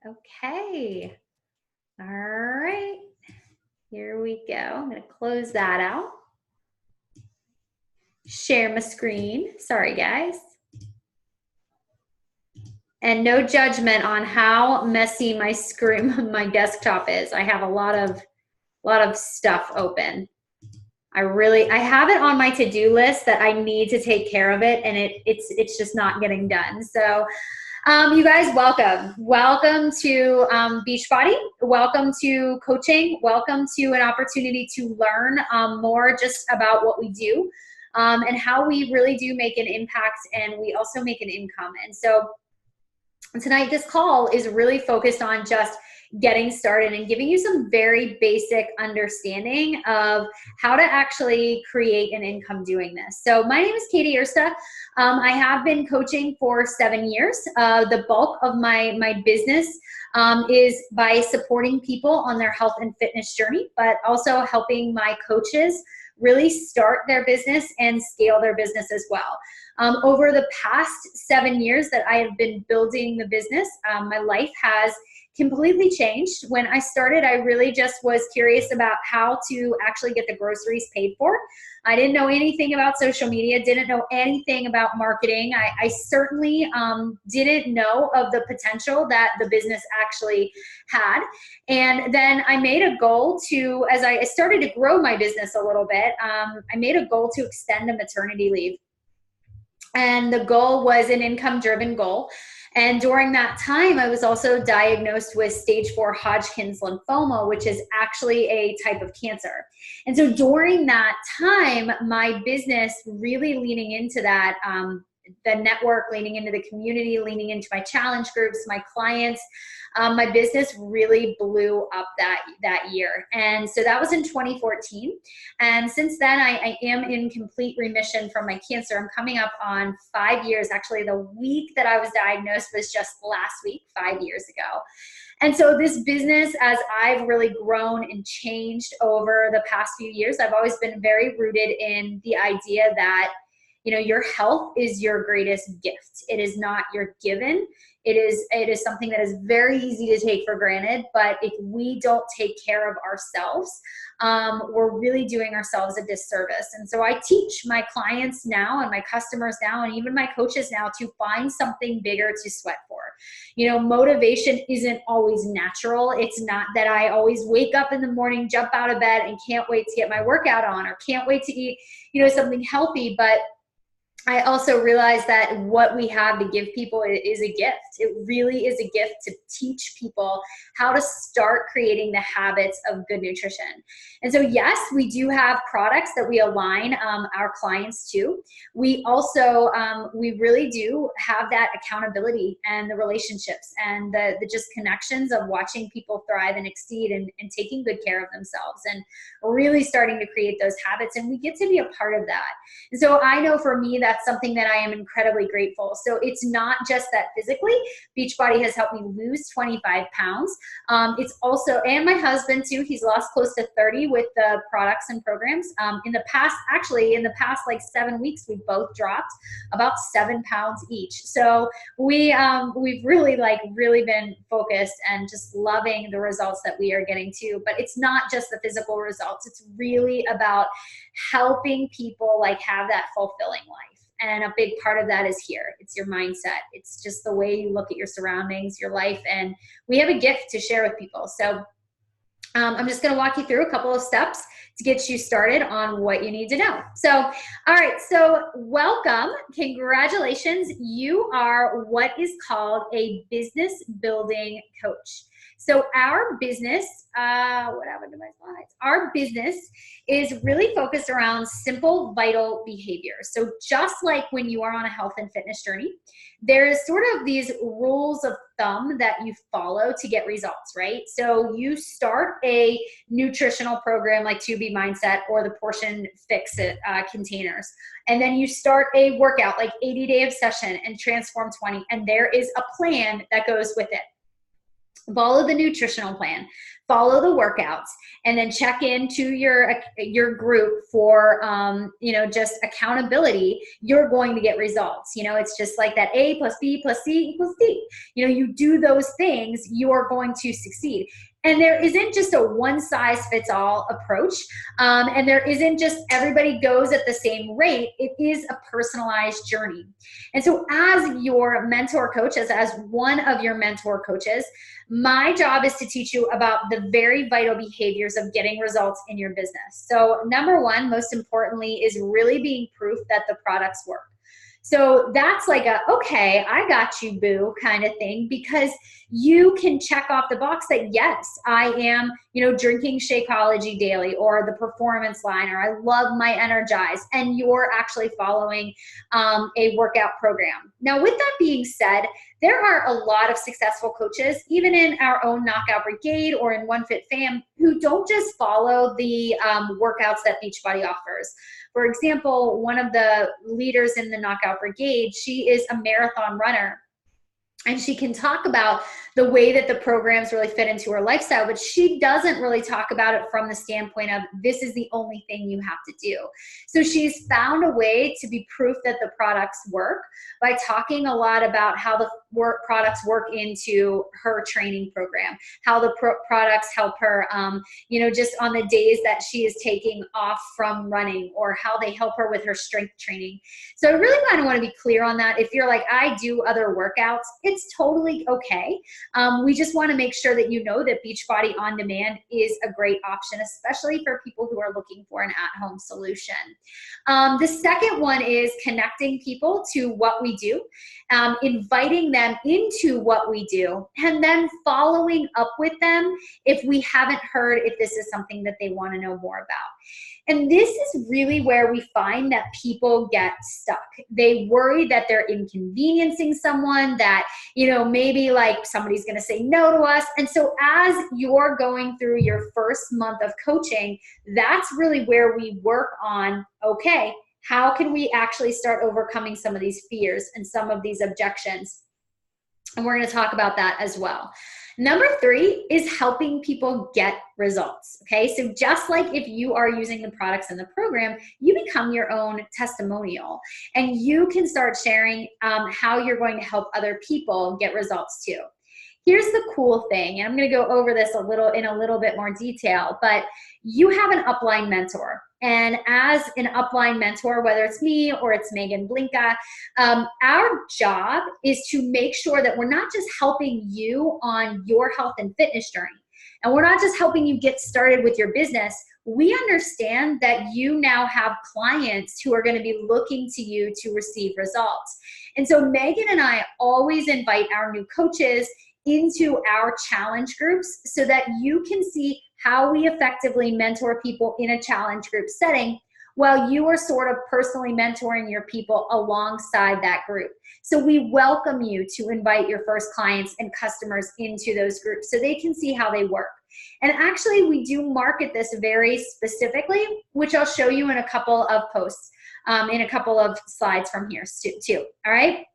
Okay. All right. Here we go. I'm going to close that out. Share my screen. Sorry, guys. And no judgment on how messy my screen, my desktop is. I have a lot of stuff open. I have it on my to-do list that I need to take care of it, and it's just not getting done. So you guys, welcome to Beachbody, welcome to coaching, welcome to an opportunity to learn more just about what we do and how we really do make an impact, and we also make an income. And so tonight, this call is really focused on just getting started and giving you some very basic understanding of how to actually create an income doing this. So my name is Katy Ursta. I have been coaching for 7 years. The bulk of my business is by supporting people on their health and fitness journey, but also helping my coaches really start their business and scale their business as well. Over the past 7 years that I have been building the business, my life has completely changed. When I started, I really just was curious about how to actually get the groceries paid for. I didn't know anything about social media, didn't know anything about marketing. I certainly didn't know of the potential that the business actually had. And then I made a goal to, as I started to grow my business a little bit, I made a goal to extend the maternity leave. And the goal was an income-driven goal. And during that time, I was also diagnosed with stage 4 Hodgkin's lymphoma, which is actually a type of cancer. And so during that time, my business really leaning into that, the network, leaning into the community, leaning into my challenge groups, my clients, my business really blew up that year. And so that was in 2014. And since then, I am in complete remission from my cancer. I'm coming up on 5 years. Actually, the week that I was diagnosed was just last week, 5 years ago. And so this business, as I've really grown and changed over the past few years, I've always been very rooted in the idea that, you know, your health is your greatest gift. It is not your given. It is something that is very easy to take for granted, but if we don't take care of ourselves, we're really doing ourselves a disservice. And so I teach my clients now and my customers now and even my coaches now to find something bigger to sweat for. You know, motivation isn't always natural. It's not that I always wake up in the morning, jump out of bed and can't wait to get my workout on or can't wait to eat, you know, something healthy, but I also realize that what we have to give people is a gift. It really is a gift to teach people how to start creating the habits of good nutrition. And so, yes, we do have products that we align our clients to. We also, we really do have that accountability and the relationships and the just connections of watching people thrive and exceed and taking good care of themselves and really starting to create those habits. And we get to be a part of that. And so I know for me, that's something that I am incredibly grateful. So it's not just that physically, Beachbody has helped me lose 25 pounds. It's also, and my husband too, he's lost close to 30 with the products and programs. In the past like 7 weeks, we've both dropped about 7 pounds each. So we've really been focused and just loving the results that we are getting too. But it's not just the physical results. It's really about helping people like have that fulfilling life. And a big part of that is here. It's your mindset. It's just the way you look at your surroundings, your life, and we have a gift to share with people. So I'm just going to walk you through a couple of steps to get you started on what you need to know. So, all right. So welcome. Congratulations. You are what is called a business building coach. So our business, what happened to my slides? Our business is really focused around simple, vital behaviors. So just like when you are on a health and fitness journey, there's sort of these rules of thumb that you follow to get results, right? So you start a nutritional program like 2B Mindset or the Portion Fix It containers. And then you start a workout like 80 Day Obsession and Transform 20. And there is a plan that goes with it. follow the nutritional plan, follow the workouts, and then check into your group for just accountability. You're going to get results. It's just like that A plus B plus C equals D. You do those things, you're going to succeed. And there isn't just a one size fits all approach. And there isn't just everybody goes at the same rate. It is a personalized journey. And so as your mentor coach, as one of your mentor coaches, my job is to teach you about the very vital behaviors of getting results in your business. So number one, most importantly, is really being proof that the products work. So that's like okay, I got you, boo, kind of thing, because you can check off the box that, yes, I am, drinking Shakeology daily, or the Performance Line, or I love my Energize, and you're actually following a workout program. Now, with that being said, there are a lot of successful coaches, even in our own Knockout Brigade or in One Fit Fam, who don't just follow the workouts that Beachbody offers. For example, one of the leaders in the Knockout Brigade, she is a marathon runner. And she can talk about the way that the programs really fit into her lifestyle, but she doesn't really talk about it from the standpoint of this is the only thing you have to do. So she's found a way to be proof that the products work by talking a lot about how the products work into her training program, how the products help her, just on the days that she is taking off from running, or how they help her with her strength training. So I really kind of want to be clear on that. If you're like, I do other workouts, it's totally okay. We just want to make sure that you know that Beachbody On Demand is a great option, especially for people who are looking for an at-home solution. The second one is connecting people to what we do, inviting them into what we do, and then following up with them if we haven't heard if this is something that they want to know more about. And this is really where we find that people get stuck. They worry that they're inconveniencing someone, that, maybe like somebody's going to say no to us. And so as you're going through your first month of coaching, that's really where we work on, okay, how can we actually start overcoming some of these fears and some of these objections? And we're going to talk about that as well. Number three is helping people get results. Okay, so just like if you are using the products in the program, you become your own testimonial, and you can start sharing how you're going to help other people get results too. Here's the cool thing, and I'm going to go over this in a little bit more detail, but you have an upline mentor. And as an upline mentor, whether it's me or it's Maegan, Blinka, our job is to make sure that we're not just helping you on your health and fitness journey, and we're not just helping you get started with your business. We understand that you now have clients who are going to be looking to you to receive results. And so Maegan and I always invite our new coaches into our challenge groups so that you can see how we effectively mentor people in a challenge group setting while you are sort of personally mentoring your people alongside that group. So we welcome you to invite your first clients and customers into those groups so they can see how they work. And actually, we do market this very specifically, which I'll show you in a couple of posts, in a couple of slides from here too, all right?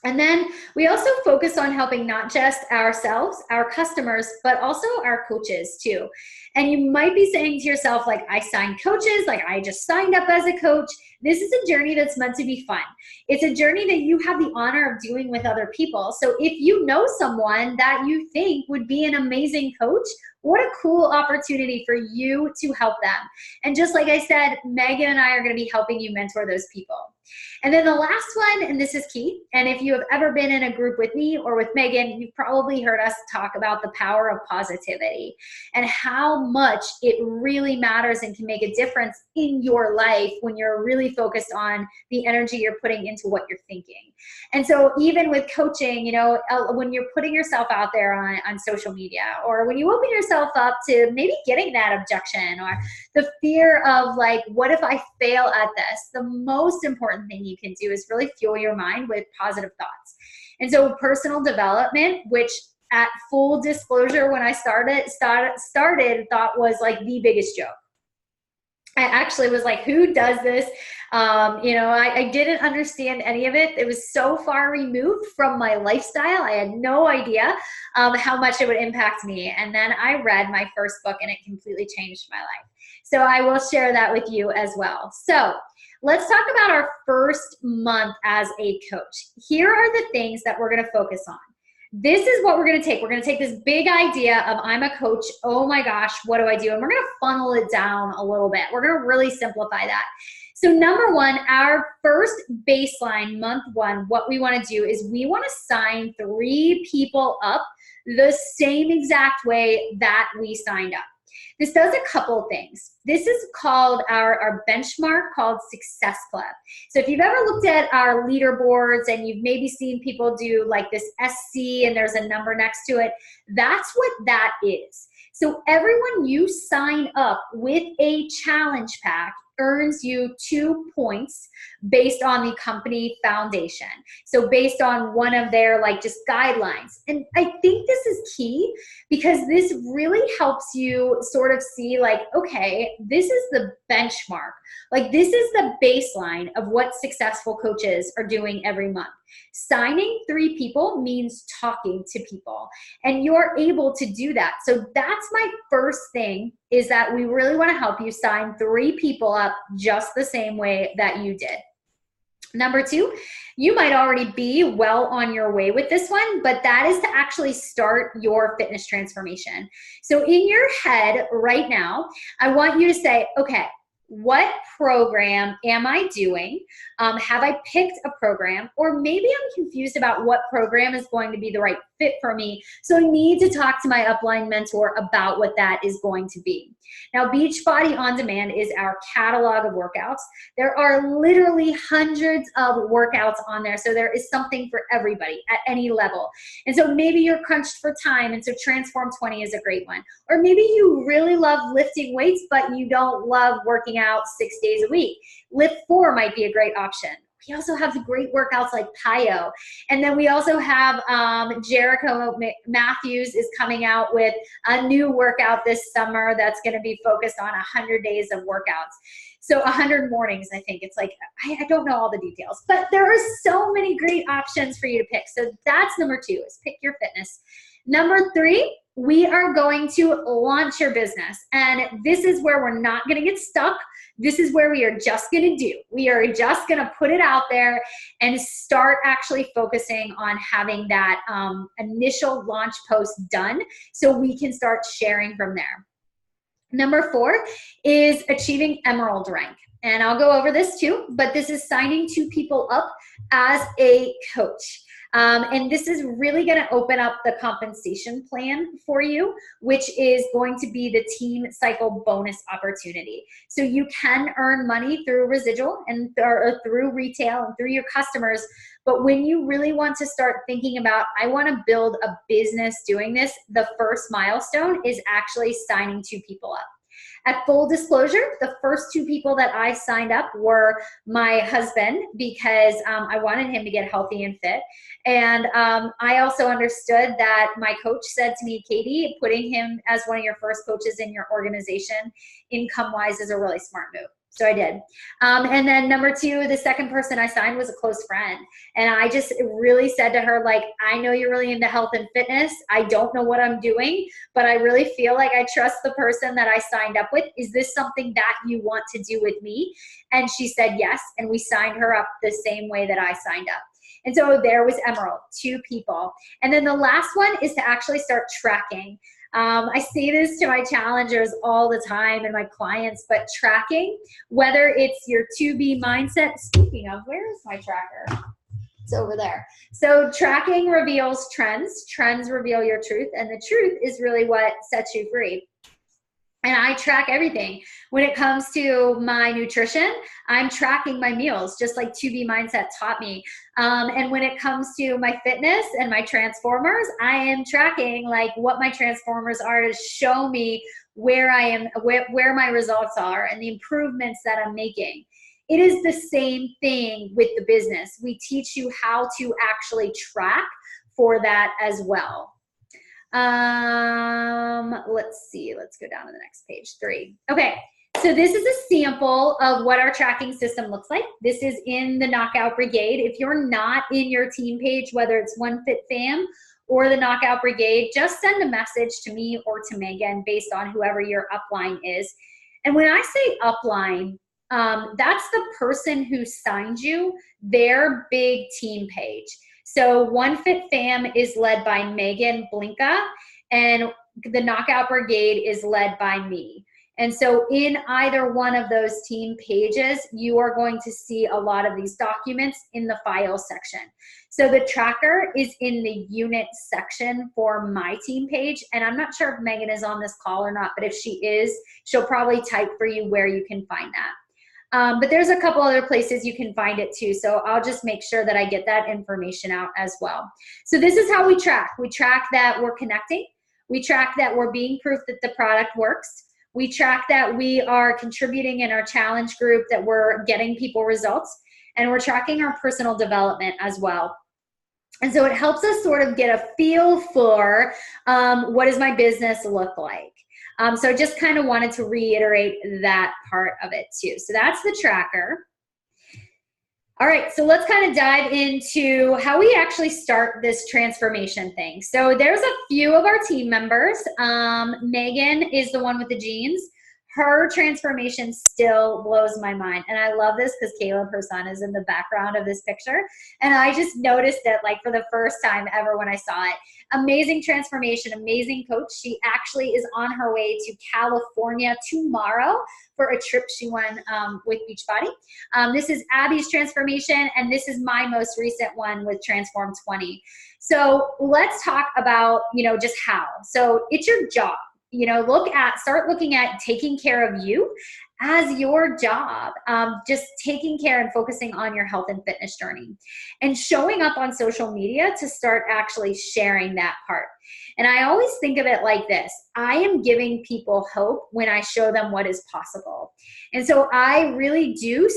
And then we also focus on helping not just ourselves, our customers, but also our coaches too. And you might be saying to yourself, like, I signed coaches, like I just signed up as a coach. This is a journey that's meant to be fun. It's a journey that you have the honor of doing with other people. So if you know someone that you think would be an amazing coach, what a cool opportunity for you to help them. And just like I said, Maegan and I are going to be helping you mentor those people. And then the last one, and this is key, and if you have ever been in a group with me or with Maegan, you've probably heard us talk about the power of positivity and how much it really matters and can make a difference in your life when you're really focused on the energy you're putting into what you're thinking. And so even with coaching, when you're putting yourself out there on social media, or when you open yourself up to maybe getting that objection or the fear of like, what if I fail at this? The most important thing you can do is really fuel your mind with positive thoughts. And so personal development, which at full disclosure, when I started thought was like the biggest joke. I actually was like, who does this? You know, I didn't understand any of it. It was so far removed from my lifestyle. I had no idea how much it would impact me. And then I read my first book and it completely changed my life. So I will share that with you as well. So let's talk about our first month as a coach. Here are the things that we're going to focus on. This is what we're going to take. We're going to take this big idea of I'm a coach. Oh my gosh, what do I do? And we're going to funnel it down a little bit. We're going to really simplify that. So number one, our first baseline, month one, what we want to do is we want to sign 3 people up the same exact way that we signed up. This does a couple things. This is called our benchmark called Success Club. So if you've ever looked at our leaderboards and you've maybe seen people do like this SC and there's a number next to it, that's what that is. So everyone you sign up with a challenge pack earns you 2 points based on the company foundation. So based on one of their like just guidelines. And I think this is key because this really helps you sort of see like, okay, this is the benchmark. Like this is the baseline of what successful coaches are doing every month. Signing 3 people means talking to people, and you're able to do that. So that's my first thing, is that we really want to help you sign 3 people up just the same way that you did. Number 2, you might already be well on your way with this one, but that is to actually start your fitness transformation. So in your head right now, I want you to say, okay, what program am I doing? Have I picked a program? Or maybe I'm confused about what program is going to be the right fit for me. So I need to talk to my upline mentor about what that is going to be. Now, Beachbody On Demand is our catalog of workouts. There are literally hundreds of workouts on there. So there is something for everybody at any level. And so maybe you're crunched for time, and so Transform 20 is a great one. Or maybe you really love lifting weights, but you don't love working out 6 days a week. Lift 4 might be a great option. We also have the great workouts like PiYo. And then we also have Jericho Matthews is coming out with a new workout this summer that's going to be focused on 100 days of workouts. So 100 mornings, I think. It's like, I don't know all the details. But there are so many great options for you to pick. So that's number 2, is pick your fitness. Number 3, we are going to launch your business. And this is where we're not going to get stuck. This is where we are just going to do. We are just going to put it out there and start actually focusing on having that initial launch post done so we can start sharing from there. Number 4 is achieving Emerald rank. And I'll go over this too, but this is signing 2 people up as a coach. And this is really going to open up the compensation plan for you, which is going to be the team cycle bonus opportunity. So you can earn money through residual and or through retail and through your customers. But when you really want to start thinking about, I want to build a business doing this, the first milestone is actually signing 2 people up. At full disclosure, the first 2 people that I signed up were my husband, because I wanted him to get healthy and fit. And I also understood that my coach said to me, Katy, putting him as one of your first coaches in your organization income-wise is a really smart move. So I did. And then number 2, the second person I signed was a close friend. And I just really said to her, like, I know you're really into health and fitness. I don't know what I'm doing, but I really feel like I trust the person that I signed up with. Is this something that you want to do with me? And she said yes. And we signed her up the same way that I signed up. And so there was Emerald, 2 people. And then the last one is to actually start tracking. I say this to my challengers all the time and my clients, but tracking, whether it's your 2B mindset, speaking of, where is my tracker? It's over there. So tracking reveals trends, trends reveal your truth, and the truth is really what sets you free. And I track everything. When it comes to my nutrition, I'm tracking my meals, just like 2B Mindset taught me. And when it comes to my fitness and my transformers, I am tracking like what my transformers are to show me where I am, where my results are and the improvements that I'm making. It is the same thing with the business. We teach you how to actually track for that as well. Let's see, let's go down to the next page, 3. Okay, So this is a sample of what our tracking system looks like. This is in the Knockout Brigade. If you're not in your team page, whether it's OneFitFam or the Knockout Brigade, just send a message to me or to Maegan based on whoever your upline is. And when I say upline, that's the person who signed you, their big team page. So OneFitFam is led by Maegan, Blinka, and the Knockout Brigade is led by me. And so in either one of those team pages, you are going to see a lot of these documents in the file section. So the tracker is in the unit section for my team page. And I'm not sure if Maegan is on this call or not, but if she is, she'll probably type for you where you can find that. But there's a couple other places you can find it too. So I'll just make sure that I get that information out as well. So this is how we track. We track that we're connecting. We track that we're being proof that the product works. We track that we are contributing in our challenge group, that we're getting people results, and we're tracking our personal development as well. And so it helps us sort of get a feel for what does my business look like. So just kind of wanted to reiterate that part of it too. So that's the tracker. All right, so let's kind of dive into how we actually start this transformation thing. So there's a few of our team members. Maegan is the one with the jeans. Her transformation still blows my mind. And I love this because Caleb, her son, is in the background of this picture. And I just noticed it like for the first time ever when I saw it. Amazing transformation, amazing coach. She actually is on her way to California tomorrow for a trip she won with Beachbody. This is Abby's transformation, and this is my most recent one with Transform 20. So let's talk about, just how. So it's your job. Start looking at taking care of you as your job, just taking care and focusing on your health and fitness journey and showing up on social media to start actually sharing that part. And I always think of it like this. I am giving people hope when I show them what is possible. And so I really do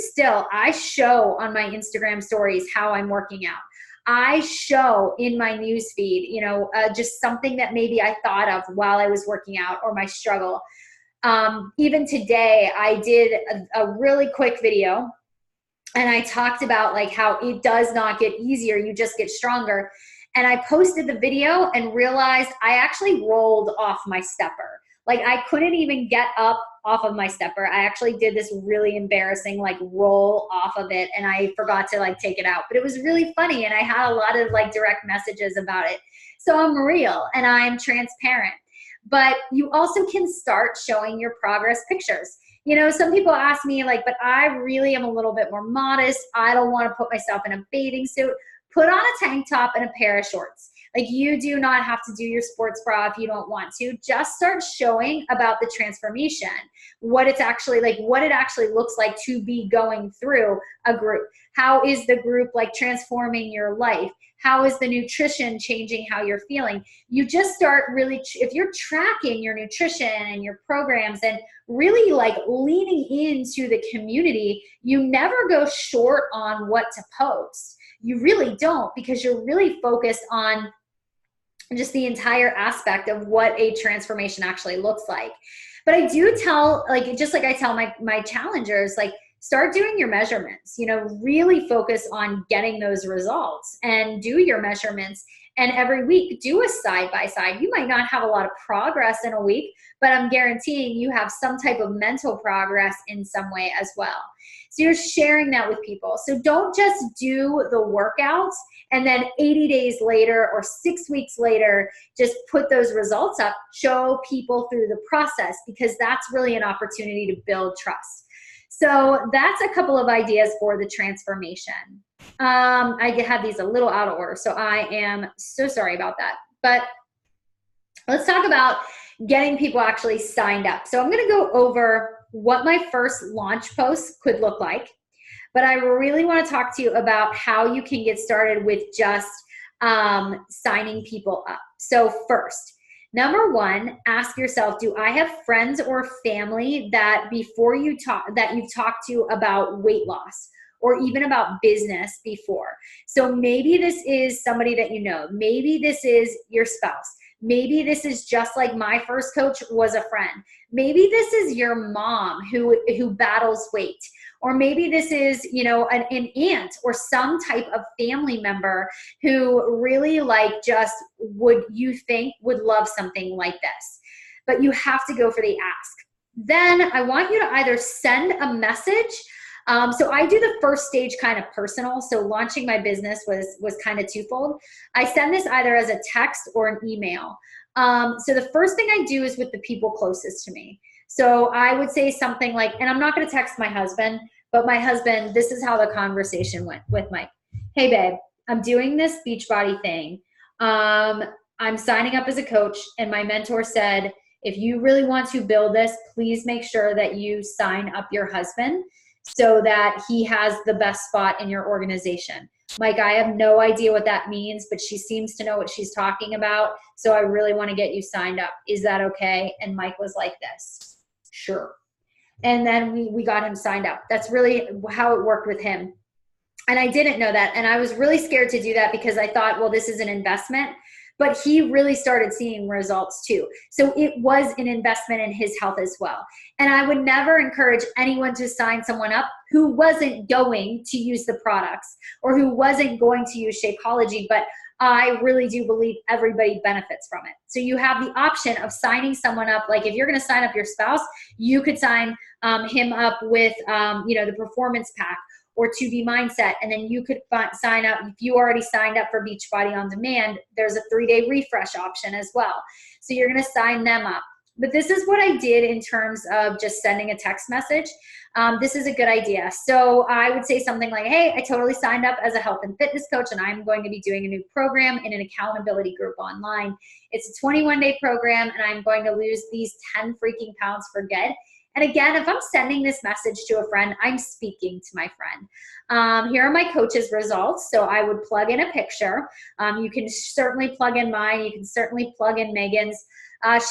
I show on my Instagram stories how I'm working out. I show in my news feed, just something that maybe I thought of while I was working out or my struggle. Even today, I did a really quick video and I talked about like how it does not get easier, you just get stronger. And I posted the video and realized I actually rolled off my stepper. Like I couldn't even get up off of my stepper. I actually did this really embarrassing like roll off of it and I forgot to like take it out. But it was really funny and I had a lot of like direct messages about it. So I'm real and I'm transparent. But you also can start showing your progress pictures. Some people ask me like, but I really am a little bit more modest. I don't want to put myself in a bathing suit. Put on a tank top and a pair of shorts. Like you do not have to do your sports bra if you don't want to. Just start showing about the transformation, what it's actually like, what it actually looks like to be going through a group. How is the group like transforming your life? How is the nutrition changing how you're feeling? You just start really, if you're tracking your nutrition and your programs and really like leaning into the community, you never go short on what to post. You really don't, because you're really focused on just the entire aspect of what a transformation actually looks like. But I do tell, like, just like I tell my challengers, like, start doing your measurements, really focus on getting those results and do your measurements. And every week, do a side-by-side. You might not have a lot of progress in a week, but I'm guaranteeing you have some type of mental progress in some way as well. So you're sharing that with people. So don't just do the workouts and then 80 days later or 6 weeks later, just put those results up. Show people through the process, because that's really an opportunity to build trust. So that's a couple of ideas for the transformation. I had these a little out of order, so I am so sorry about that. But let's talk about getting people actually signed up. So I'm going to go over what my first launch post could look like. But I really want to talk to you about how you can get started with just signing people up. So first, number one, ask yourself, do I have friends or family that you've talked to about weight loss or even about business before? So maybe this is somebody that you know. Maybe this is your spouse. Maybe this is just like my first coach was a friend. Maybe this is your mom who battles weight. Or maybe this is, you know, an aunt or some type of family member who really like just you think would love something like this. But you have to go for the ask. Then I want you to either send a message. So I do the first stage kind of personal. So launching my business was kind of twofold. I send this either as a text or an email. So the first thing I do is with the people closest to me. So I would say something like, and I'm not going to text my husband, but my husband, this is how the conversation went with Mike. Hey babe, I'm doing this Beachbody thing. I'm signing up as a coach, and my mentor said, if you really want to build this, please make sure that you sign up your husband so that he has the best spot in your organization. Mike, I have no idea what that means, but she seems to know what she's talking about. So I really want to get you signed up. Is that okay? And Mike was like this, sure. And then we got him signed up. That's really how it worked with him. And I didn't know that. And I was really scared to do that because I thought, well, this is an investment. But he really started seeing results too. So it was an investment in his health as well. And I would never encourage anyone to sign someone up who wasn't going to use the products or who wasn't going to use Shakeology, but I really do believe everybody benefits from it. So you have the option of signing someone up. Like if you're going to sign up your spouse, you could sign him up with, the performance pack or 2B mindset. And then you could sign up. If you already signed up for Beachbody On Demand, there's a 3-day refresh option as well. So you're going to sign them up. But this is what I did in terms of just sending a text message. This is a good idea. So I would say something like, hey, I totally signed up as a health and fitness coach, and I'm going to be doing a new program in an accountability group online. It's a 21-day program, and I'm going to lose these 10 freaking pounds for good. And again, if I'm sending this message to a friend, I'm speaking to my friend. Here are my coach's results. So I would plug in a picture. You can certainly plug in mine. You can certainly plug in Maegan's.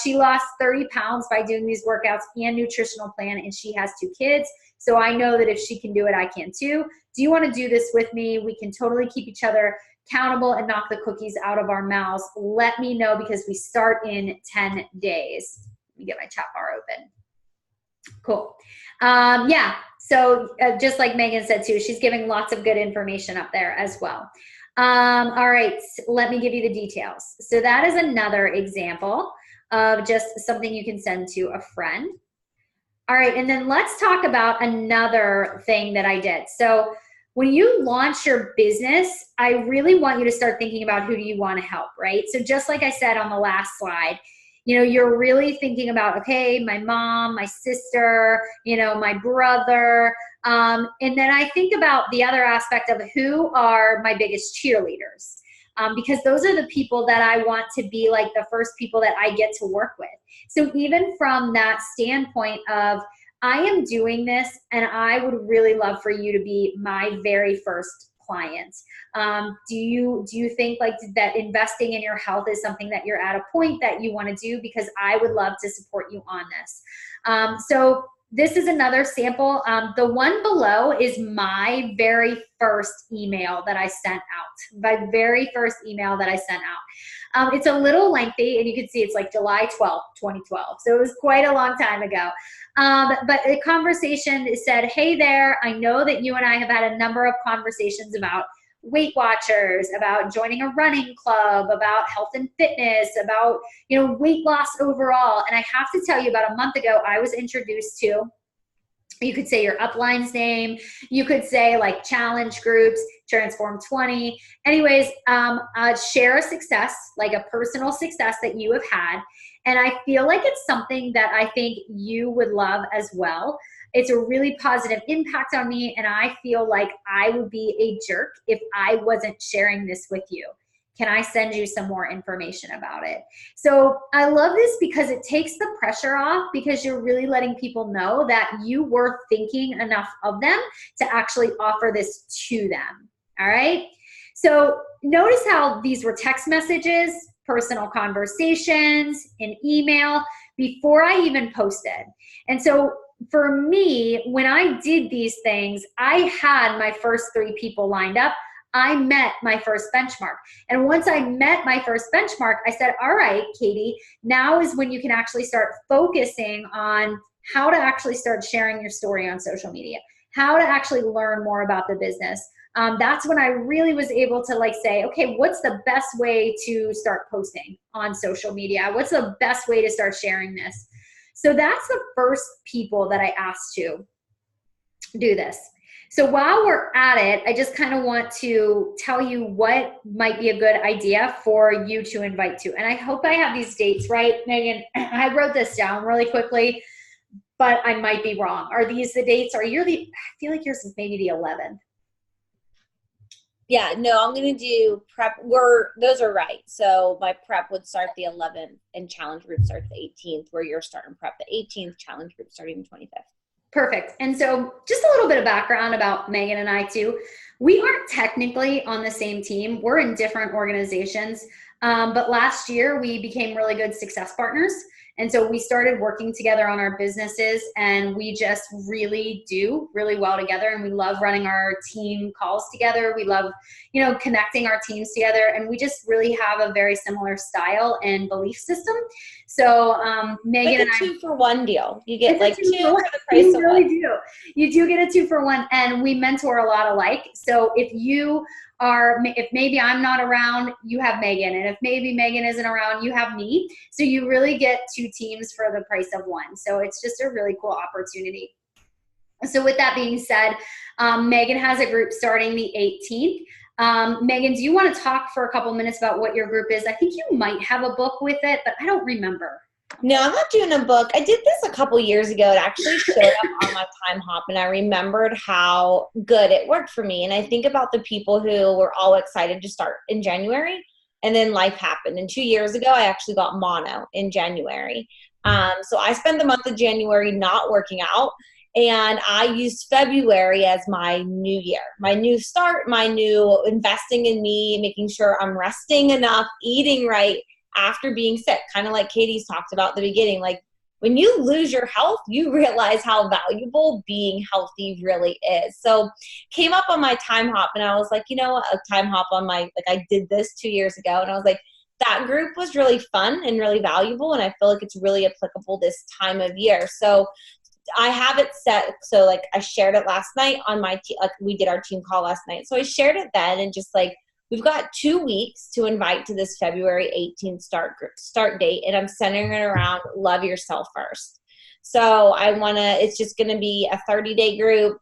She lost 30 pounds by doing these workouts and nutritional plan, and she has 2 kids. So I know that if she can do it, I can too. Do you want to do this with me? We can totally keep each other accountable and knock the cookies out of our mouths. Let me know because we start in 10 days. Let me get my chat bar open. Cool. Yeah. So just like Maegan said too, she's giving lots of good information up there as well. All right. Let me give you the details. So that is another example of just something you can send to a friend. All right. And then let's talk about another thing that I did. So when you launch your business, I really want you to start thinking about who do you want to help, right? So just like I said on the last slide, you're really thinking about, okay, my mom, my sister, my brother. And then I think about the other aspect of who are my biggest cheerleaders. Because those are the people that I want to be like the first people that I get to work with. So even from that standpoint of, I am doing this and I would really love for you to be my very first client. Do you think like that investing in your health is something that you're at a point that you want to do? Because I would love to support you on this. So this is another sample. The one below is my very first email that I sent out. My very first email that I sent out. It's a little lengthy, and you can see it's like July 12th, 2012. So it was quite a long time ago. But the conversation said, hey there, I know that you and I have had a number of conversations about Weight Watchers, about joining a running club, about health and fitness, about, weight loss overall. And I have to tell you, about a month ago, I was introduced to, you could say your upline's name, you could say like challenge groups, Transform 20. Anyways, share a success, like a personal success that you have had. And I feel like it's something that I think you would love as well. It's a really positive impact on me, and I feel like I would be a jerk if I wasn't sharing this with you. Can I send you some more information about it? So I love this because it takes the pressure off, because you're really letting people know that you were thinking enough of them to actually offer this to them. All right. So notice how these were text messages, personal conversations, an email before I even posted. And so for me, when I did these things, I had my first 3 people lined up. I met my first benchmark. And once I met my first benchmark, I said, all right, Katy, now is when you can actually start focusing on how to actually start sharing your story on social media, how to actually learn more about the business. That's when I really was able to like say, okay, what's the best way to start posting on social media? What's the best way to start sharing this? So that's the first people that I asked to do this. So while we're at it, I just kind of want to tell you what might be a good idea for you to invite to. And I hope I have these dates right, Megan. I wrote this down really quickly, but I might be wrong. Are these the dates? I feel like yours is maybe the 11th. Yeah, no, I'm going to do prep. Those are right. So my prep would start the 11th and challenge group starts the 18th, where you're starting prep the 18th, challenge group starting the 25th. Perfect. And so just a little bit of background about Megan and I too. We aren't technically on the same team. We're in different organizations. But last year we became really good success partners. And so we started working together on our businesses, and we just really do really well together. And we love running our team calls together. We love, connecting our teams together. And we just really have a very similar style and belief system. So Megan like and a 2-for-1 deal. You get like 2 for the price of 1. You really do. You do get a 2-for-1, and we mentor a lot alike. So if maybe I'm not around, you have Megan. And if maybe Megan isn't around, you have me. So you really get 2 teams for the price of 1. So it's just a really cool opportunity. So with that being said, Megan has a group starting the 18th. Megan, do you want to talk for a couple minutes about what your group is? I think you might have a book with it, but I don't remember. No, I'm not doing a book. I did this a couple years ago. It actually showed up on my time hop, and I remembered how good it worked for me. And I think about the people who were all excited to start in January, and then life happened. And 2 years ago, I actually got mono in January. So I spent the month of January not working out, and I used February as my new year, my new start, my new investing in me, making sure I'm resting enough, eating right, after being sick, kind of like Katy's talked about at the beginning. Like when you lose your health, you realize how valuable being healthy really is. So came up on my time hop, and I was like, a time hop on I did this 2 years ago, and I was like, that group was really fun and really valuable, and I feel like it's really applicable this time of year. So I have it set. So I shared it last night on my we did our team call last night. So I shared it then, and just we've got 2 weeks to invite to this February 18th start date, and I'm centering it around love yourself first. So it's just going to be a 30-day group,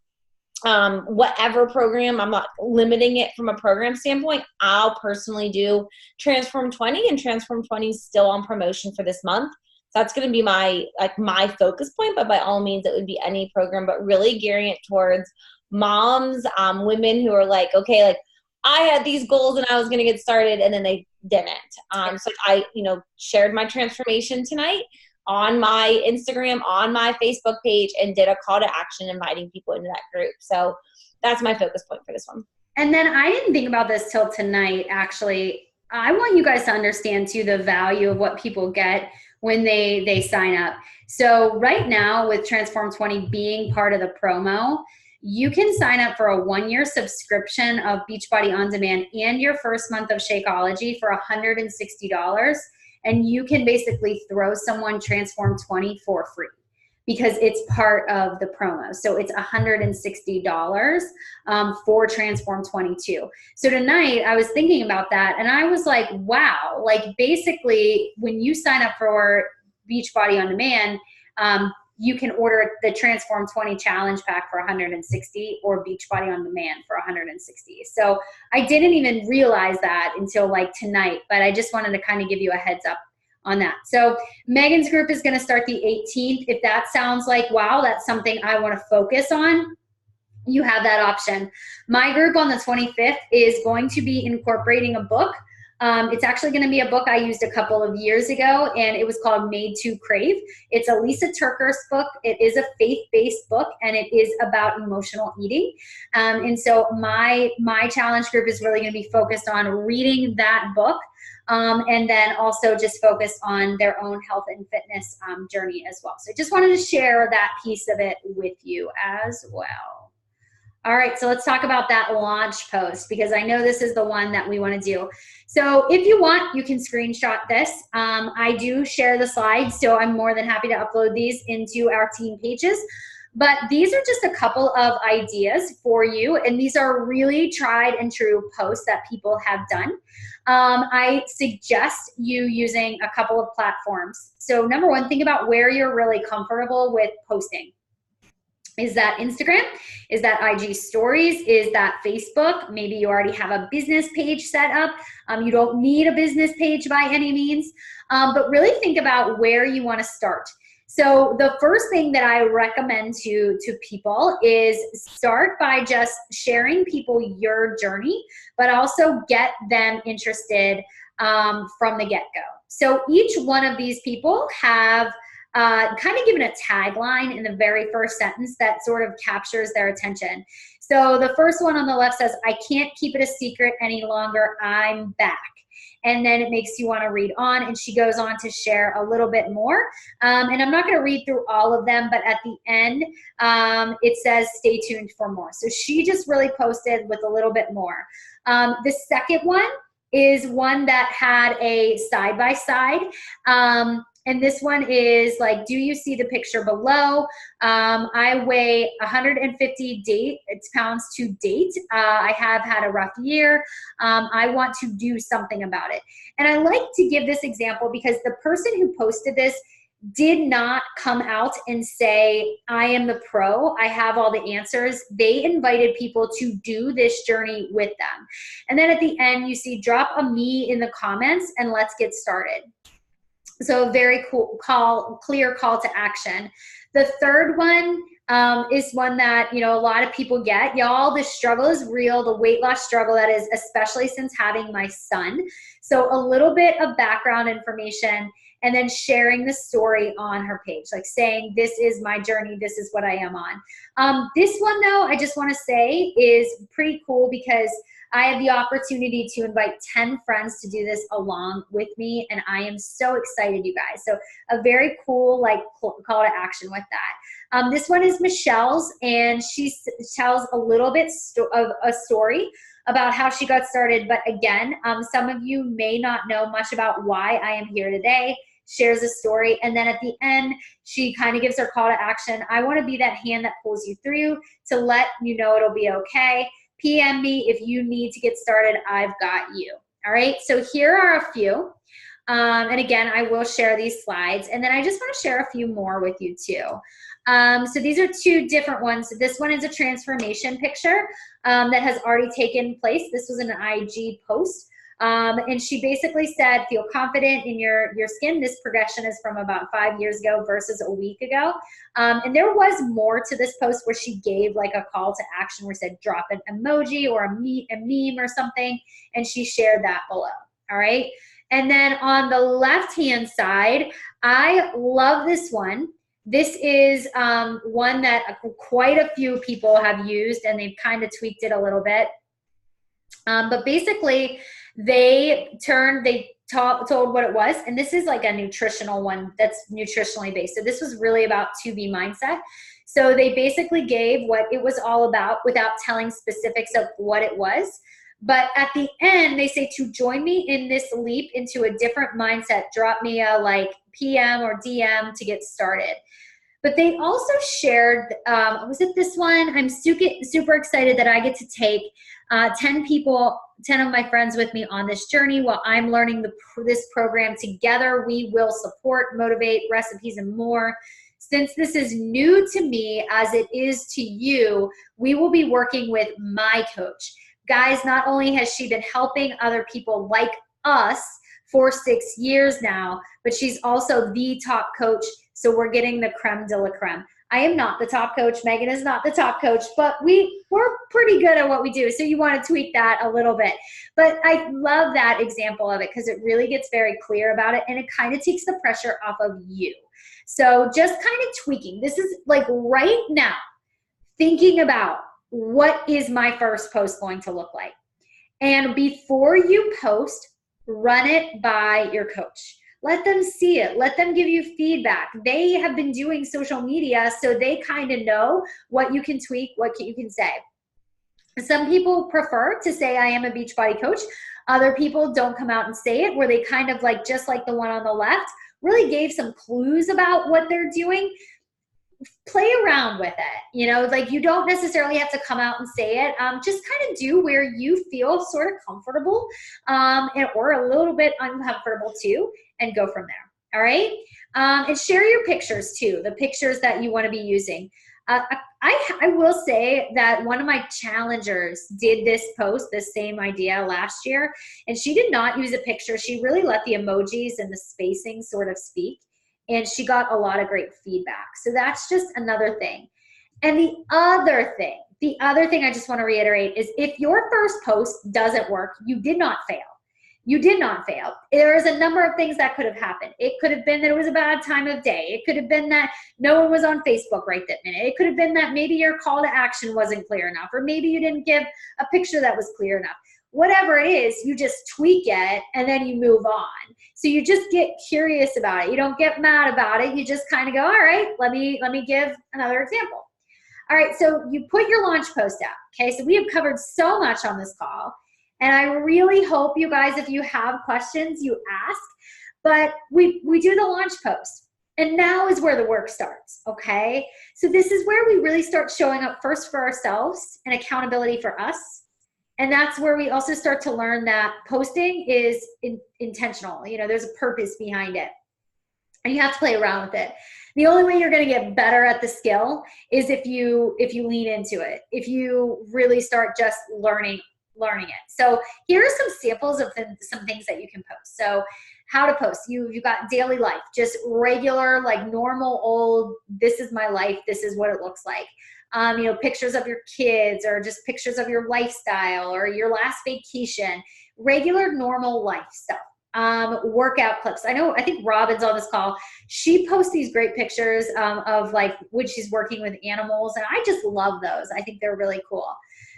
whatever program. I'm not limiting it from a program standpoint. I'll personally do Transform 20, and Transform 20 is still on promotion for this month. So that's going to be my focus point, but by all means, it would be any program, but really gearing it towards moms, women who are okay, I had these goals and I was going to get started, and then they didn't. So I, shared my transformation tonight on my Instagram, on my Facebook page, and did a call to action inviting people into that group. So that's my focus point for this one. And then I didn't think about this till tonight, actually. I want you guys to understand too the value of what people get when they sign up. So right now with Transform 20 being part of the promo, you can sign up for a 1-year subscription of Beachbody On Demand and your first month of Shakeology for $160. And you can basically throw someone Transform 20 for free because it's part of the promo. So it's $160 for Transform 22. So tonight I was thinking about that, and I was like, wow, basically when you sign up for Beachbody On Demand, you can order the Transform 20 Challenge Pack for $160 or Beachbody On Demand for $160. So I didn't even realize that until tonight, but I just wanted to kind of give you a heads up on that. So Megan's group is going to start the 18th. If that sounds like, wow, that's something I want to focus on, you have that option. My group on the 25th is going to be incorporating a book. It's actually going to be a book I used a couple of years ago, and it was called Made to Crave. It's a Lisa Turkhurst book. It is a faith-based book, and it is about emotional eating. And so my challenge group is really going to be focused on reading that book, and then also just focus on their own health and fitness journey as well. So I just wanted to share that piece of it with you as well. All right, so let's talk about that launch post, because I know this is the one that we want to do. So if you want, you can screenshot this. I do share the slides, so I'm more than happy to upload these into our team pages. But these are just a couple of ideas for you, and these are really tried and true posts that people have done. I suggest you using a couple of platforms. So number one, think about where you're really comfortable with posting. Is that Instagram? Is that IG stories? Is that Facebook? Maybe you already have a business page set up. You don't need a business page by any means, but really think about where you want to start. So the first thing that I recommend to people is start by just sharing people your journey, but also get them interested from the get-go. So each one of these people have kind of given a tagline in the very first sentence that sort of captures their attention. So the first one on the left says, "I can't keep it a secret any longer, I'm back." And then it makes you want to read on, and she goes on to share a little bit more. And I'm not going to read through all of them, but at the end, it says, "Stay tuned for more." So she just really posted with a little bit more. The second one is one that had a side-by-side. And this one is like, "Do you see the picture below? I weigh 150 pounds to date. I have had a rough year. I want to do something about it." And I like to give this example because the person who posted this did not come out and say, "I am the pro, I have all the answers." They invited people to do this journey with them. And then at the end, you see, "Drop a me in the comments and let's get started." So very cool clear call to action. The third one is one that, you know, a lot of people get. Y'all, the struggle is real, the weight loss struggle that is, especially since having my son. So a little bit of background information, and then sharing the story on her page, like saying, "This is my journey, this is what I am on." This one though, I just wanna say is pretty cool because I have the opportunity to invite 10 friends to do this along with me, and I am so excited, you guys. So a very cool like call to action with that. This one is Michelle's, and she tells a little bit of a story about how she got started. But again, some of you may not know much about why I am here today. Shares a story, and then at the end, she kind of gives her call to action. "I want to be that hand that pulls you through to let you know it'll be okay. PM me if you need to get started. I've got you." All right, so here are a few. And again, I will share these slides. And then I just want to share a few more with you too. So these are two different ones. This one is a transformation picture that has already taken place. This was an IG post. And she basically said, "Feel confident in your skin." This progression is from about 5 years ago versus a week ago. And there was more to this post where she gave like a call to action where it said, "Drop an emoji or a meme or something." And she shared that below. All right. And then on the left-hand side, I love this one. This is one that quite a few people have used, and they've kind of tweaked it a little bit. But basically, they told what it was, and this is like a nutritional one that's nutritionally based. So this was really about to be mindset. So they basically gave what it was all about without telling specifics of what it was. But at the end, they say, "To join me in this leap into a different mindset, drop me a like PM or DM to get started." But they also shared, was it this one? "I'm super excited that I get to take 10 of my friends with me on this journey while I'm learning this program. Together, we will support, motivate, recipes, and more. Since this is new to me as it is to you, we will be working with my coach." Guys, not only has she been helping other people like us for 6 years now, but she's also the top coach. So we're getting the creme de la creme. I am not the top coach. Maegan is not the top coach, but we're pretty good at what we do. So you want to tweak that a little bit. But I love that example of it because it really gets very clear about it, and it kind of takes the pressure off of you. So just kind of tweaking. This is like right now, thinking about what is my first post going to look like. And before you post, run it by your coach. Let them see it. Let them give you feedback. They have been doing social media, so they kind of know what you can tweak, what you can say. Some people prefer to say I am a Beachbody coach. Other people don't come out and say it, where they kind of like, just like the one on the left, really gave some clues about what they're doing. Play around with it. Like, you don't necessarily have to come out and say it. Just kind of do where you feel sort of comfortable, or a little bit uncomfortable too, and go from there. All right. And share your pictures too, the pictures that you want to be using. I will say that one of my challengers did this same idea last year, and she did not use a picture. She really let the emojis and the spacing sort of speak, and she got a lot of great feedback. So that's just another thing. And the other thing I just want to reiterate is, if your first post doesn't work, you did not fail. You did not fail. There is a number of things that could have happened. It could have been that it was a bad time of day. It could have been that no one was on Facebook right that minute. It could have been that maybe your call to action wasn't clear enough, or maybe you didn't give a picture that was clear enough. Whatever it is, you just tweak it and then you move on. So you just get curious about it. You don't get mad about it. You just kind of go, all right, let me give another example. All right, so you put your launch post out. Okay, so we have covered so much on this call. And I really hope you guys, if you have questions, you ask. But we do the launch post. And now is where the work starts, okay? So this is where we really start showing up first for ourselves and accountability for us. And that's where we also start to learn that posting is intentional. There's a purpose behind it. And you have to play around with it. The only way you're going to get better at the skill is if you lean into it, if you really start just learning it. So here are some samples of some things that you can post. So how to post. You've got daily life, just regular, like normal old, this is my life, this is what it looks like. Pictures of your kids, or just pictures of your lifestyle or your last vacation, regular normal life stuff. Workout clips. I think Robin's on this call. She posts these great pictures of like when she's working with animals, and I just love those. I think they're really cool.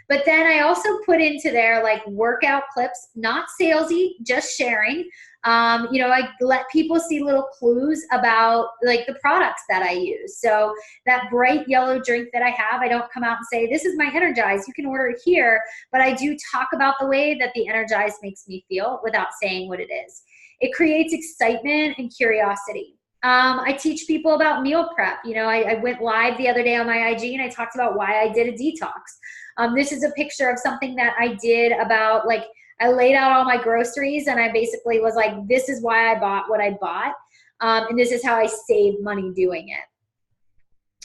But then I also put into there like workout clips, not salesy, just sharing. I let people see little clues about like the products that I use. So that bright yellow drink that I have, I don't come out and say, this is my Energize, you can order it here. But I do talk about the way that the Energize makes me feel without saying what it is. It creates excitement and curiosity. I teach people about meal prep. I went live the other day on my IG and I talked about why I did a detox. This is a picture of something that I did about, like, I laid out all my groceries and I basically was like, this is why I bought what I bought. And this is how I saved money doing it.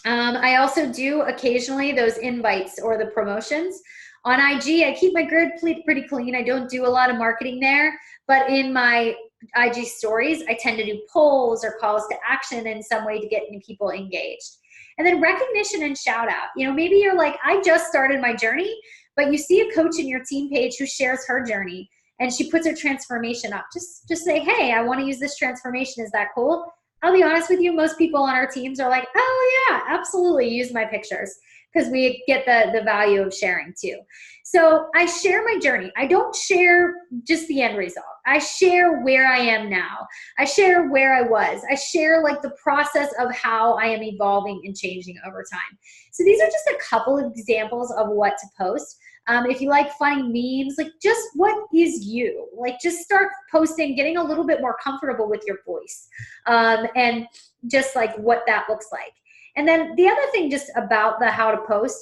I also do occasionally those invites or the promotions. On IG, I keep my grid pretty clean. I don't do a lot of marketing there, but in my IG stories, I tend to do polls or calls to action in some way to get people engaged. And then recognition and shout out. Maybe you're like, I just started my journey, but you see a coach in your team page who shares her journey and she puts her transformation up. Just say, hey, I want to use this transformation. Is that cool? I'll be honest with you, most people on our teams are like, oh yeah, absolutely, use my pictures, because we get the value of sharing too. So I share my journey. I don't share just the end result. I share where I am now. I share where I was. I share like the process of how I am evolving and changing over time. So these are just a couple of examples of what to post. If you like funny memes, like just what is you? Like just start posting, getting a little bit more comfortable with your voice, and just like what that looks like. And then the other thing just about the how to post,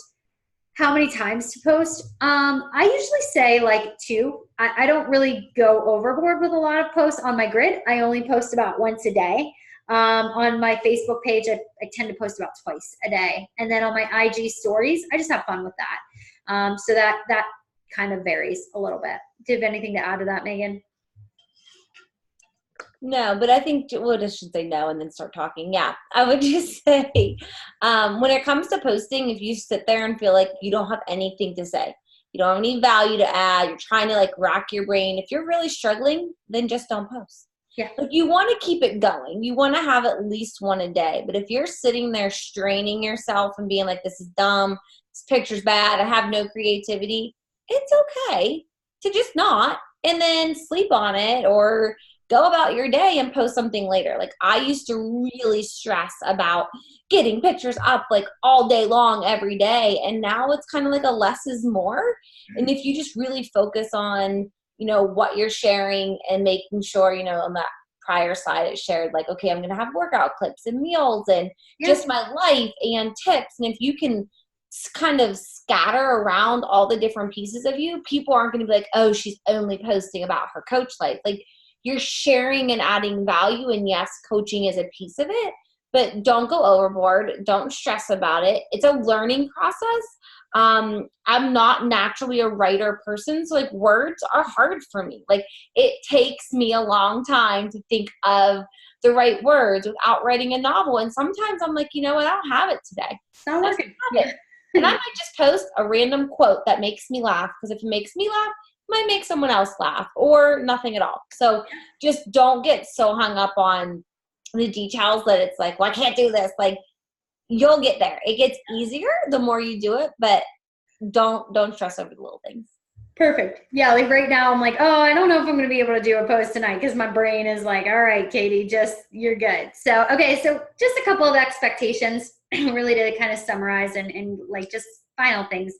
how many times to post, I usually say like 2. I don't really go overboard with a lot of posts on my grid. I only post about once a day. On my Facebook page, I tend to post about twice a day. And then on my IG stories, I just have fun with that. So that kind of varies a little bit. Do you have anything to add to that, Megan? No, but I think we'll just should say no and then start talking. Yeah, I would just say when it comes to posting, if you sit there and feel like you don't have anything to say, you don't have any value to add, you're trying to like rack your brain, if you're really struggling, then just don't post. Yeah. Like you want to keep it going. You want to have at least one a day. But if you're sitting there straining yourself and being like, this is dumb, this picture's bad, I have no creativity, it's okay to just not and then sleep on it or go about your day and post something later. Like I used to really stress about getting pictures up like all day long every day. And now it's kind of like a less is more. And if you just really focus on, you know, what you're sharing and making sure, you know, on that prior slide it shared like, okay, I'm going to have workout clips and meals and just my life and tips. And if you can kind of scatter around all the different pieces of you, people aren't going to be like, oh, she's only posting about her coach life. Like you're sharing and adding value. And yes, coaching is a piece of it, but don't go overboard. Don't stress about it. It's a learning process. I'm not naturally a writer person. So like words are hard for me. Like it takes me a long time to think of the right words without writing a novel. And sometimes I'm like, you know what? I don't have it today. It's not working. And I might just post a random quote that makes me laugh, because if it makes me laugh, it might make someone else laugh, or nothing at all. So just don't get so hung up on the details that it's like, well, I can't do this. Like you'll get there. It gets easier the more you do it, but don't stress over the little things. Perfect. Yeah, like right now I'm like, oh, I don't know if I'm going to be able to do a post tonight because my brain is like, all right, Katie, you're good. So, okay, so just a couple of expectations really to kind of summarize and like just final things.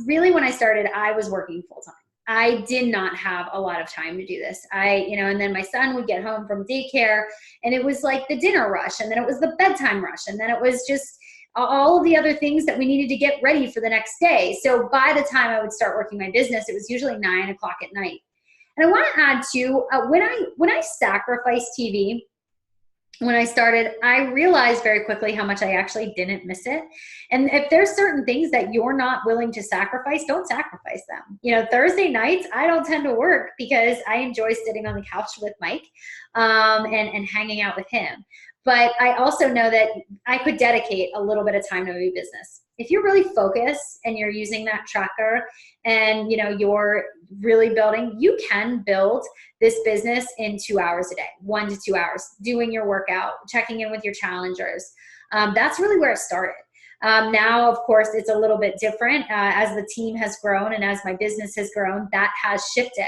Really when I started, I was working full time. I did not have a lot of time to do this. And then my son would get home from daycare and it was like the dinner rush, and then it was the bedtime rush, and then it was just all of the other things that we needed to get ready for the next day. So by the time I would start working my business, it was usually 9:00 at night. And I want to add too, when I sacrificed TV, when I started, I realized very quickly how much I actually didn't miss it. And if there's certain things that you're not willing to sacrifice, don't sacrifice them. You know, Thursday nights, I don't tend to work because I enjoy sitting on the couch with Mike and hanging out with him. But I also know that I could dedicate a little bit of time to my business. If you're really focused and you're using that tracker and, you know, you're really building, you can build this business in 2 hours a day, 1 to 2 hours, doing your workout, checking in with your challengers. That's really where it started. Now, of course, it's a little bit different as the team has grown and as my business has grown, that has shifted.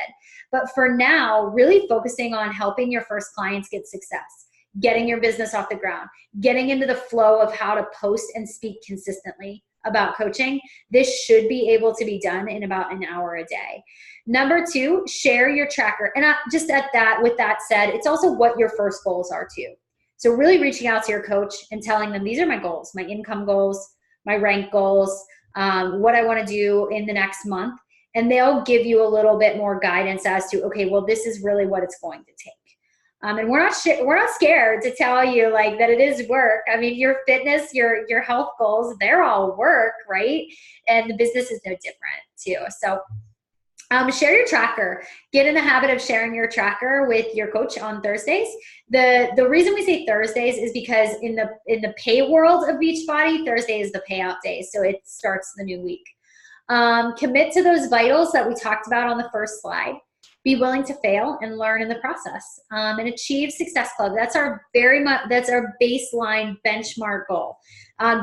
But for now, really focusing on helping your first clients get success, getting your business off the ground, getting into the flow of how to post and speak consistently about coaching. This should be able to be done in about an hour a day. Number 2, share your tracker. And with that said, it's also what your first goals are too. So really reaching out to your coach and telling them, these are my goals, my income goals, my rank goals, what I want to do in the next month. And they'll give you a little bit more guidance as to, okay, well, this is really what it's going to take. And we're not scared to tell you like that it is work. I mean, your fitness, your health goals, they're all work, right? And the business is no different too. So share your tracker. Get in the habit of sharing your tracker with your coach on Thursdays. The reason we say Thursdays is because in the pay world of Beachbody, Thursday is the payout day. So it starts the new week. Commit to those vitals that we talked about on the first slide. Be willing to fail and learn in the process, and achieve Success Club. That's our baseline benchmark goal.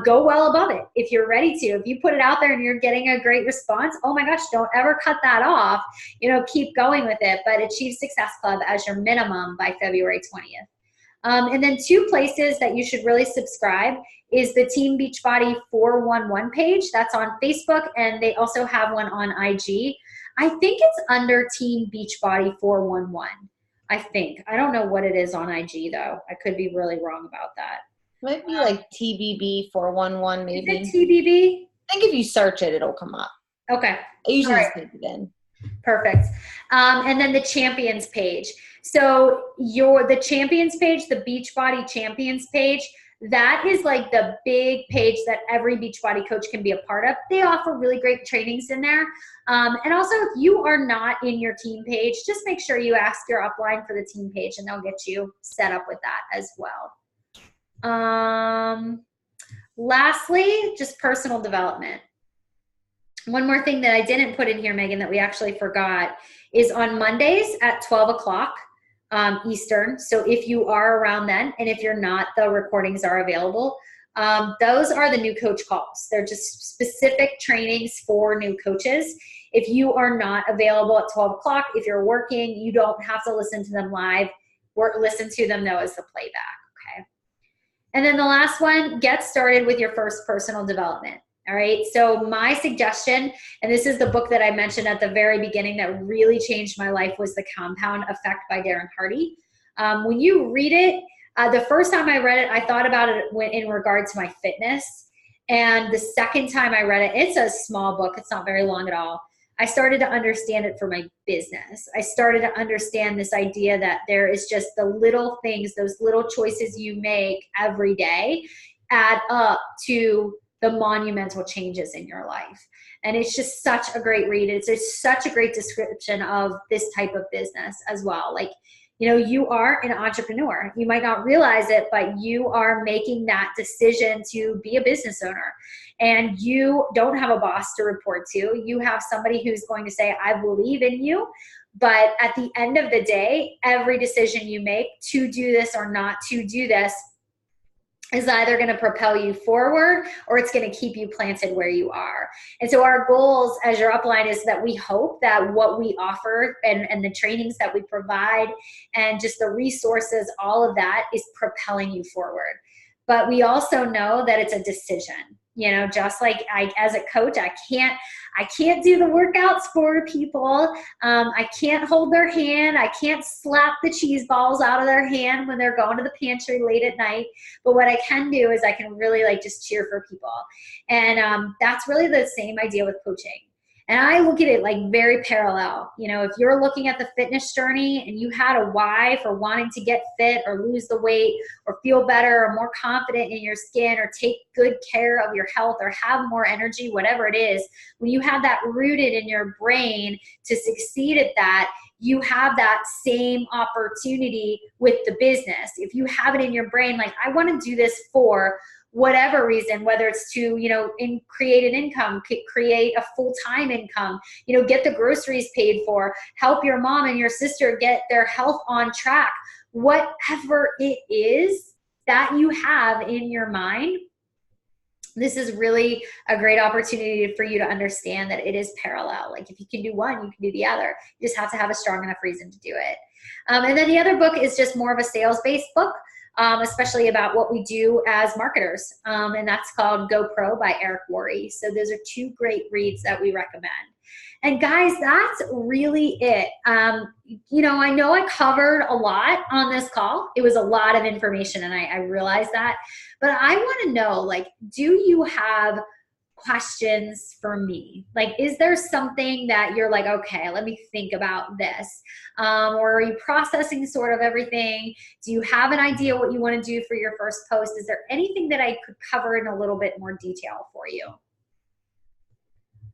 Go well above it if you're ready to. If you put it out there and you're getting a great response, oh my gosh, don't ever cut that off. You know, keep going with it, but achieve Success Club as your minimum by February 20th. And then 2 places that you should really subscribe is the Team Beachbody 411 page. That's on Facebook, and they also have one on IG. I think it's under Team Beachbody 411. I think. I don't know what it is on IG though. I could be really wrong about that. Might be like TBB 411 maybe. Is it TBB? I think if you search it, it'll come up. Okay. I usually All right. just type it in. Perfect. And then the champions page. So the champions page, the Beachbody champions page, that is like the big page that every Beachbody coach can be a part of. They offer really great trainings in there. And also, if you are not in your team page, just make sure you ask your upline for the team page and they'll get you set up with that as well. Lastly, just personal development. One more thing that I didn't put in here, Maegan, that we actually forgot is on Mondays at 12 o'clock Eastern. So if you are around then, and if you're not, the recordings are available. Those are the new coach calls. They're just specific trainings for new coaches. If you are not available at 12 o'clock, if you're working, you don't have to listen to them live. Listen to them though as the playback, okay? And then the last one, get started with your first personal development. All right, so my suggestion, and this is the book that I mentioned at the very beginning that really changed my life, was The Compound Effect by Darren Hardy. When you read it, the first time I read it, I thought about it in regard to my fitness. And the second time I read it, it's a small book. It's not very long at all. I started to understand it for my business. I started to understand this idea that there is just the little things, those little choices you make every day add up to the monumental changes in your life. And it's just such a great read. It's just such a great description of this type of business as well. Like, you know, you are an entrepreneur. You might not realize it, but you are making that decision to be a business owner. And you don't have a boss to report to. You have somebody who's going to say, I believe in you. But at the end of the day, every decision you make to do this or not to do this is either going to propel you forward or it's going to keep you planted where you are. And so our goals as your upline is that we hope that what we offer and the trainings that we provide and just the resources, all of that is propelling you forward. But we also know that it's a decision. You know, just like as a coach, I can't do the workouts for people. I can't hold their hand. I can't slap the cheese balls out of their hand when they're going to the pantry late at night. But what I can do is I can really like just cheer for people. And that's really the same idea with coaching. And I look at it like very parallel. You know, if you're looking at the fitness journey and you had a why for wanting to get fit or lose the weight or feel better or more confident in your skin or take good care of your health or have more energy, whatever it is, when you have that rooted in your brain to succeed at that, you have that same opportunity with the business. If you have it in your brain, like, I want to do this for whatever reason, whether it's to, you know, create an income, create a full-time income, you know, get the groceries paid for, help your mom and your sister get their health on track, whatever it is that you have in your mind, this is really a great opportunity for you to understand that it is parallel. Like, if you can do one, you can do the other. You just have to have a strong enough reason to do it. And then the other book is just more of a sales-based book. Especially about what we do as marketers. And that's called Go Pro by Eric Worre. So those are two great reads that we recommend. And guys, that's really it. You know I covered a lot on this call. It was a lot of information and I realized that. But I want to know, like, do you have questions for me? Like, is there something that you're like, okay, let me think about this? Or are you processing sort of everything? Do you have an idea what you want to do for your first post? Is there anything that I could cover in a little bit more detail for you?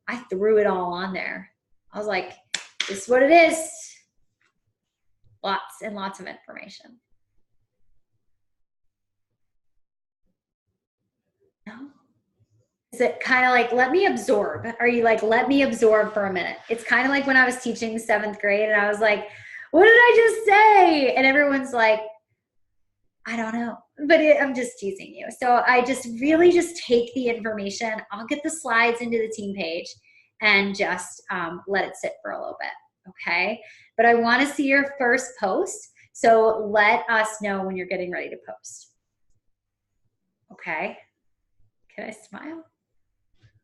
I threw it all on there. I was like, this is what it is. Lots and lots of information. No? Is it kind of like, let me absorb? Are you like, let me absorb for a minute? It's kind of like when I was teaching 7th grade and I was like, what did I just say? And everyone's like, I don't know, but I'm just teasing you. So I just really just take the information. I'll get the slides into the team page and just let it sit for a little bit, okay? But I want to see your first post. So let us know when you're getting ready to post. Okay? Can I smile?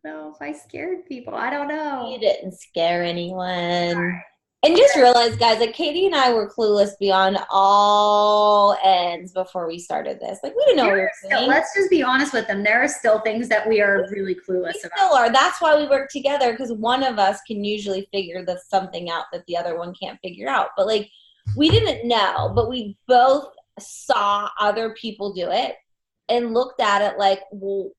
No, if I scared people, I don't know. You didn't scare anyone. And just realize, guys, that Katy and I were clueless beyond all ends before we started this. Like, we didn't know what we were doing. Let's just be honest with them. There are still things that we are really clueless about. Still are. That's why we work together, because one of us can usually figure something out that the other one can't figure out. But, like, we didn't know, but we both saw other people do it and looked at it like, well,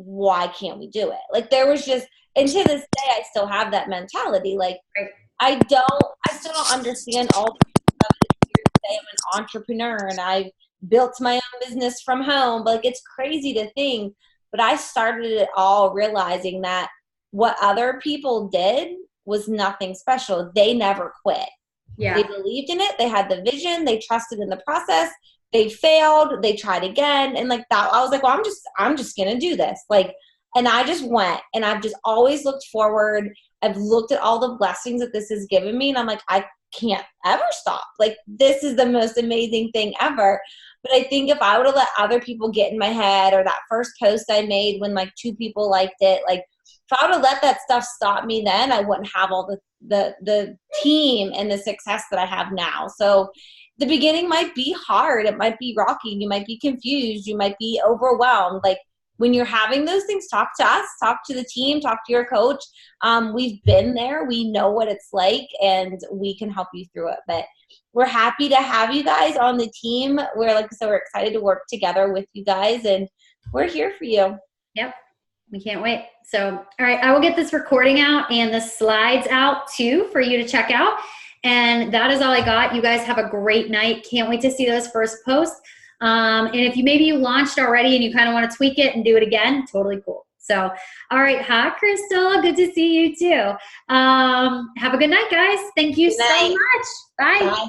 why can't we do it? Like, there was just, and to this day, I still have that mentality. Like, I still don't understand all the stuff that I'm an entrepreneur and I built my own business from home. But, like, it's crazy to think. But I started it all realizing that what other people did was nothing special. They never quit. Yeah. They believed in it. They had the vision. They trusted in the process. they failed, they tried again. And like that, I was like, well, I'm just going to do this. Like, and I just went, and I've just always looked forward. I've looked at all the blessings that this has given me, and I'm like, I can't ever stop. Like, this is the most amazing thing ever. But I think if I would have let other people get in my head, or that first post I made when like 2 people liked it, like if I would have let that stuff stop me then, I wouldn't have all the team and the success that I have now. So the beginning might be hard. It might be rocky. You might be confused. You might be overwhelmed. Like, when you're having those things, talk to us, talk to the team, talk to your coach. We've been there. We know what it's like, and we can help you through it. But we're happy to have you guys on the team. We're, like I said, we're excited to work together with you guys, and we're here for you. Yep. We can't wait. So, all right, I will get this recording out and the slides out too for you to check out. And that is all I got. You guys have a great night. Can't wait to see those first posts. And if you launched already and you kind of want to tweak it and do it again, totally cool. So, all right. Hi, Crystal. Good to see you too. Have a good night, guys. Thank you so much. Bye. Bye.